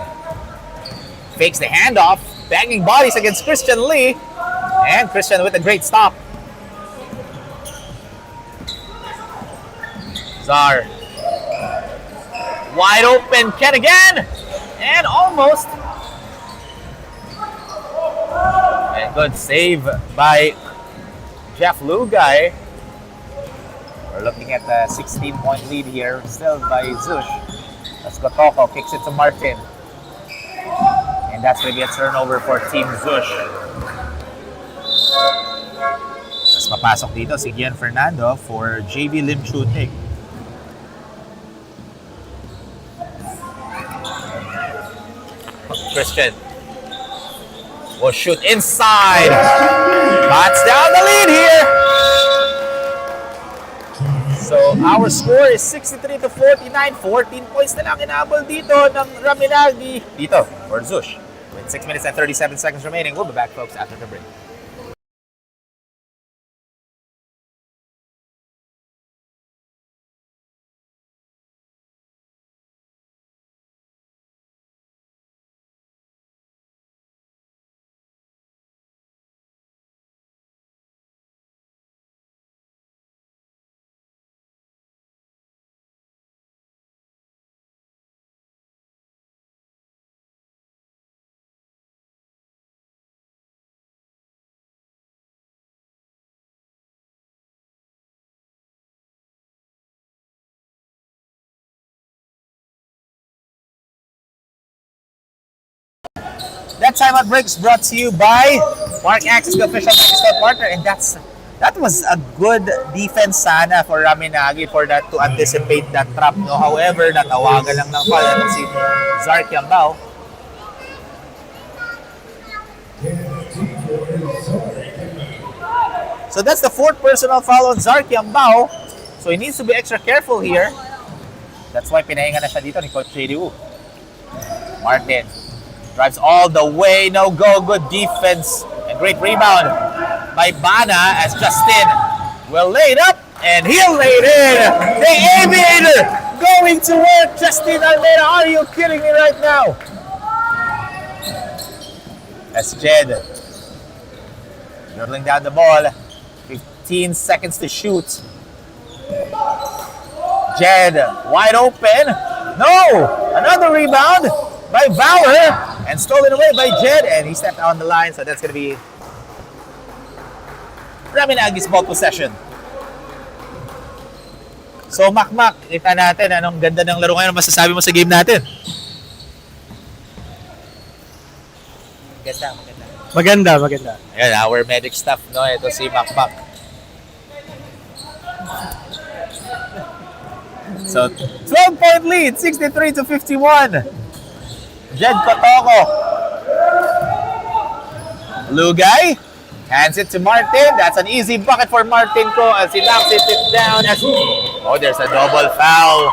B: fakes the handoff, banging bodies against Christian Lee, and Christian with a great stop. Zar wide open, Ken again, and almost. And good save by Jeff Lugay. We're looking at the 16-point lead here, still by Zhoosh. As Kotoko kicks it to Martin. And that's going to be a turnover for Team Zhoosh. As papasok dito si Gian Fernando for JV Lim Chutik. Christian will shoot inside. Bats down the lead here. So our score is 63-49. 14 points na lang inabol dito ng Ramen Nagi dito for Zhoosh. With 6 minutes and 37 seconds remaining. We'll be back, folks, after the break. That time out breaks brought to you by Mark Access, the official Nagi partner, and that was a good defense sana for Ramen Nagi for that to anticipate that trap. No, however, natawagan lang ng foul at si Zarkiam Bao. So that's the fourth personal foul on Zarkiam Bao. So he needs to be extra careful here. That's why pinahinga na siya dito ni Coach JD Wu. Martin drives all the way, no go, good defense, and great rebound by Bana as Justin will lay it up, and he'll lay it in. The Aviator going to work. Justin Almeida, are you kidding me right now? As Jed dribbling down the ball, 15 seconds to shoot. Jed wide open. No, another rebound by Bauer. And stolen away by Jed, and he stepped on the line, so that's going to be Ramen Nagi's ball possession. So, Makmak, kita natin anong ganda ng laro ngayon. Masasabi mo sa game natin? Maganda.
A: Maganda.
B: Ayan, our medic staff, no? Ito si Makmak. So, 12-point lead, 63-51. Jed Kotoko. Lugay hands it to Martin. That's an easy bucket for Martin Ko as he knocks it down. Oh, there's a double foul.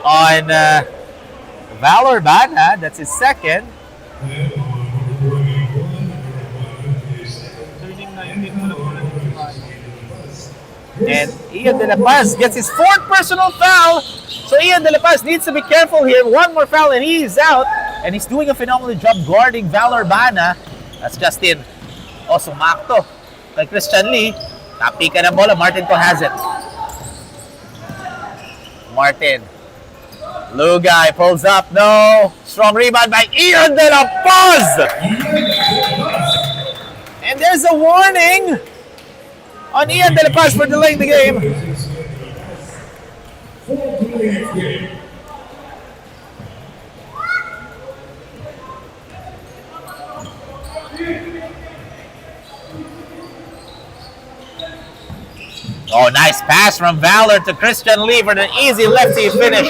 B: On Valor Bana, that's his second. And Ian De La Paz gets his fourth personal foul. So Ian De La Paz needs to be careful here. One more foul and he's out. And he's doing a phenomenal job guarding Valor Bana. That's Justin. O, sumakto kay Christian Lee. Tapi ka ng bola. Martin Ko has it. Martin. Lugay pulls up. No. Strong rebound by Ian De La Paz. And there's a warning on Ian De La Paz for delaying the game. Oh, nice pass from Valor to Christian Lee for the easy lefty finish.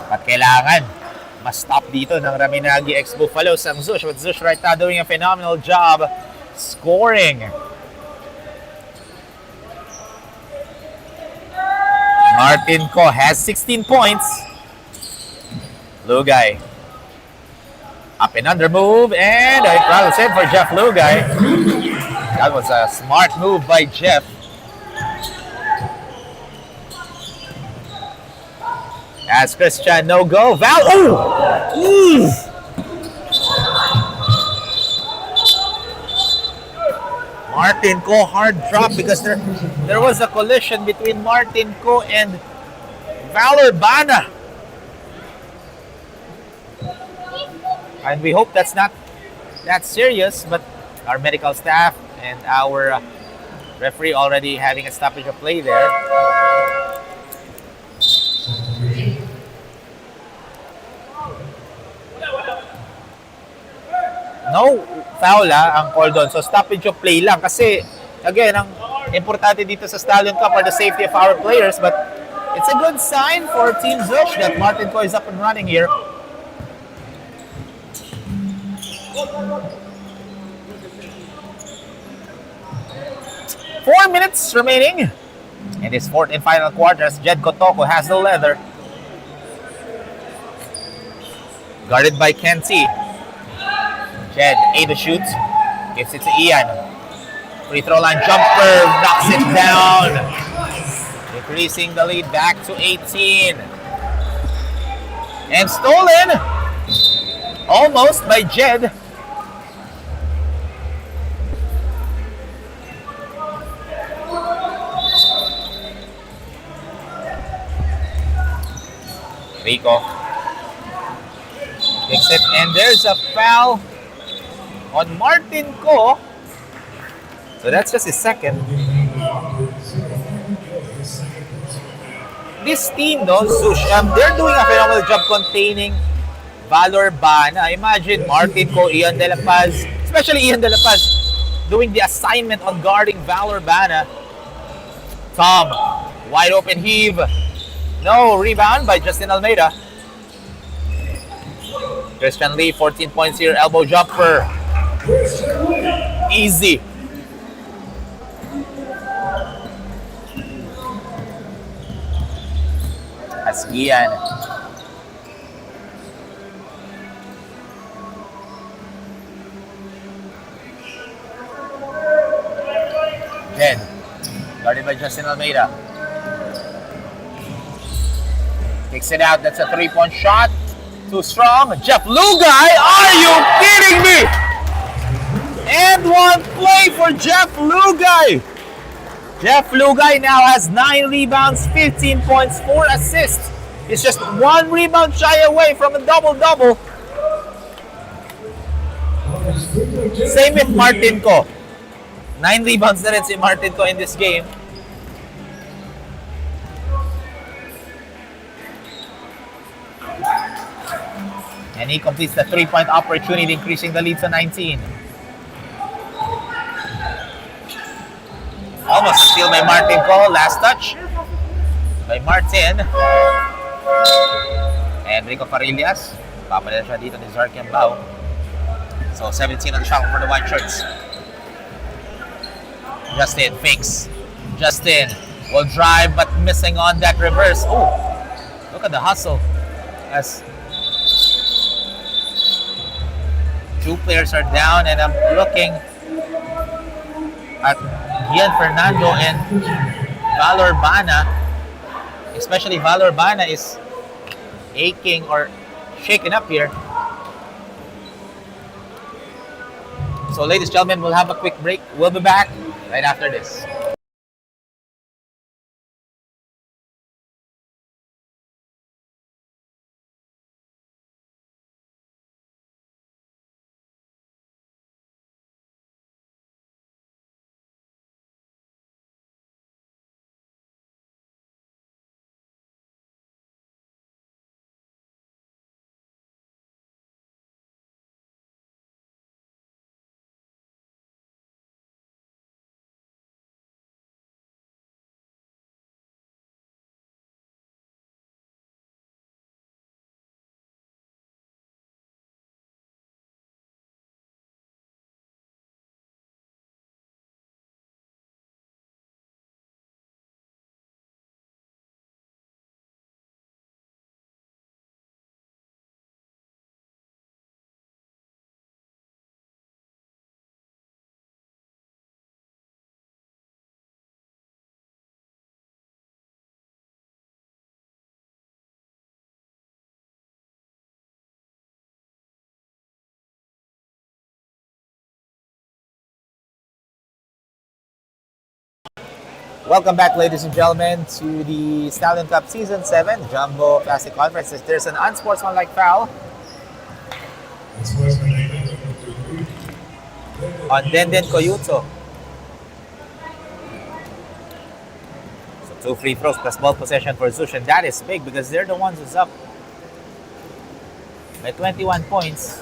B: At kailangan ma-stop dito ng Ramen Nagi ex-Buffalo ang Zhoosh. With Zhoosh right now doing a phenomenal job scoring. Martin Ko has 16 points. Lugay. Up and under move, and a crowd set for Jeff Lugay. That was a smart move by Jeff. As Christian, no go. Val. Ooh! Martin Ko hard drop because there was a collision between Martin Ko and Valor Bana. And we hope that's not that serious, but our medical staff and our referee already having a stoppage of play there. No foul ang call doon. So stoppage of play lang. Kasi, again, ang importante dito sa Stallion Cup are the safety of our players. But it's a good sign for Team Zhoosh that Martin Ko is up and running here. Four minutes remaining in this fourth and final quarter as Jed Kotoko has the leather. Guarded by Kenty. Jed, A to shoot. Gives it to Ian. Free throw line jumper. Knocks it down. Decreasing the lead back to 18. And stolen. Almost by Jed. Rico. Takes it. And there's a foul on Martin Ko. So that's just his second. This team, though, Zhoosh, they're doing a phenomenal job containing Valor Bana. Imagine Martin Ko, Ian De La Paz, especially Ian De La Paz, doing the assignment on guarding Valor Bana. Tom, wide open heave. No, rebound by Justin Almeida. Christian Lee, 14 points here, elbow jumper. Easy. As Ian. Dead. Guarded by Justin Almeida. Takes it out. That's a three-point shot. Too strong. Jeff Lugay. Are you kidding me? And one play for Jeff Lugay. Jeff Lugay now has 9 rebounds, 15 points, 4 assists. He's just one rebound shy away from a double-double. Same with Martin Ko. 9 rebounds na rin si Martin Ko in this game. And he completes the 3-point opportunity, increasing the lead to 19. Almost steal by Martin Ko. Last touch by Martin. And Rico Farillas. Papadala siya dito ni Zarkian Bao. So 17 on the shot for the white shirts. Justin fakes. Justin will drive but missing on that reverse. Oh, look at the hustle. As two players are down, and I'm looking at Gian Fernando and Valor Bana. Especially Valor Bana is aching or shaken up here. So ladies and gentlemen, we'll have a quick break. We'll be back right after this. Welcome back, ladies and gentlemen, to the Stallion Cup Season 7 Jumbo Classic Conference. There's an unsportsmanlike foul on Denden Koyuto. So 2 free throws plus ball possession for Zhoosh, and that is big because they're the ones who's up by 21 points.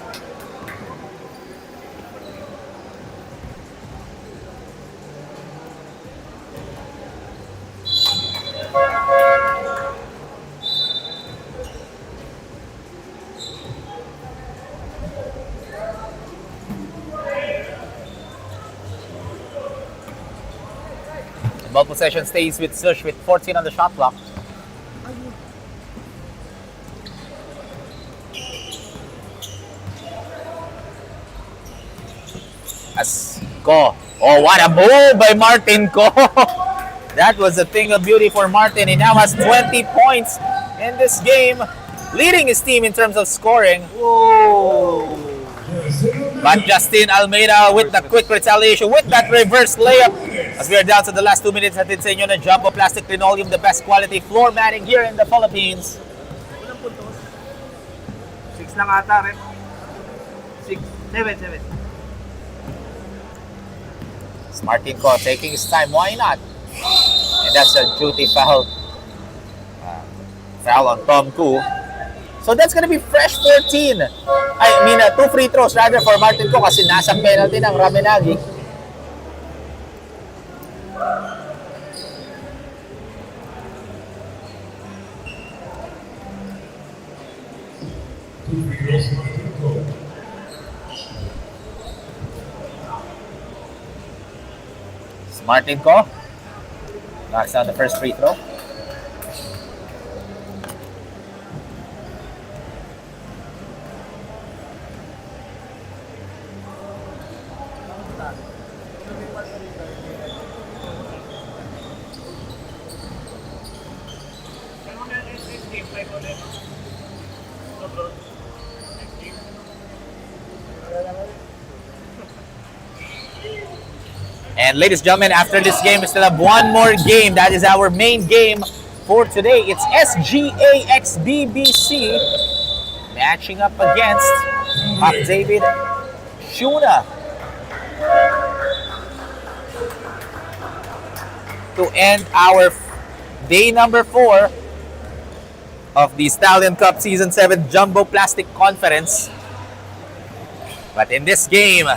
B: Ball possession stays with Zhoosh with 14 on the shot clock. As Ko. Oh, what a move by Martin Ko. That was a thing of beauty for Martin. He now has 20 points in this game, leading his team in terms of scoring. Whoa. But Justin Almeida with the quick retaliation, with that reverse layup. As we are down to the last 2 minutes, natin sa inyo ng Jumbo Plastic Linoleum, the best quality floor matting here in the Philippines.
C: 6 lang ata, Rep. 6, 7.
B: Martin Ko taking his time, why not? And that's a duty foul. Foul on Tom Koo. So that's gonna be fresh 14. I mean, 2 free throws rather for Martin Ko kasi nasa penalty ng Ramen Nagi. Martin Ko knocks down the first free throw. And ladies and gentlemen, after this game, we still have one more game. That is our main game for today. It's SGA x BBC matching up against Hawk David Shuna. to end our day number 4 of the Stallion Cup Season 7 Jumbo Plastic Conference. But in this game,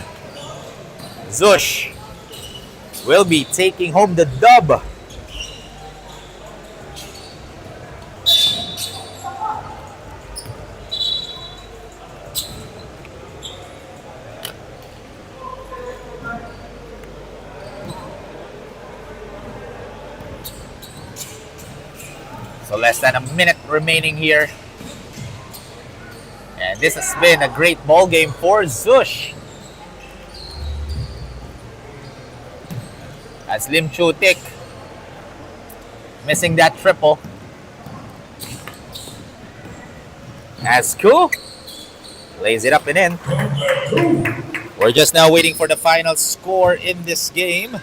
B: Zhoosh will be taking home the dub. So less than a minute remaining here. And this has been a great ball game for Zhoosh. As Lim Chutik missing that triple. As Ku lays it up and in. We're just now waiting for the final score in this game.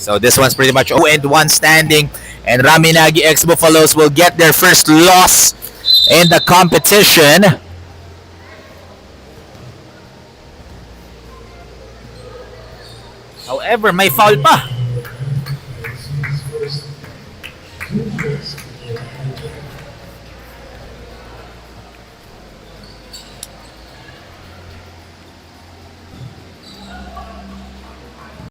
B: So this one's pretty much 0-1 standing, and Ramen Nagi ex-Buffaloes will get their first loss in the competition. However, may foul pa.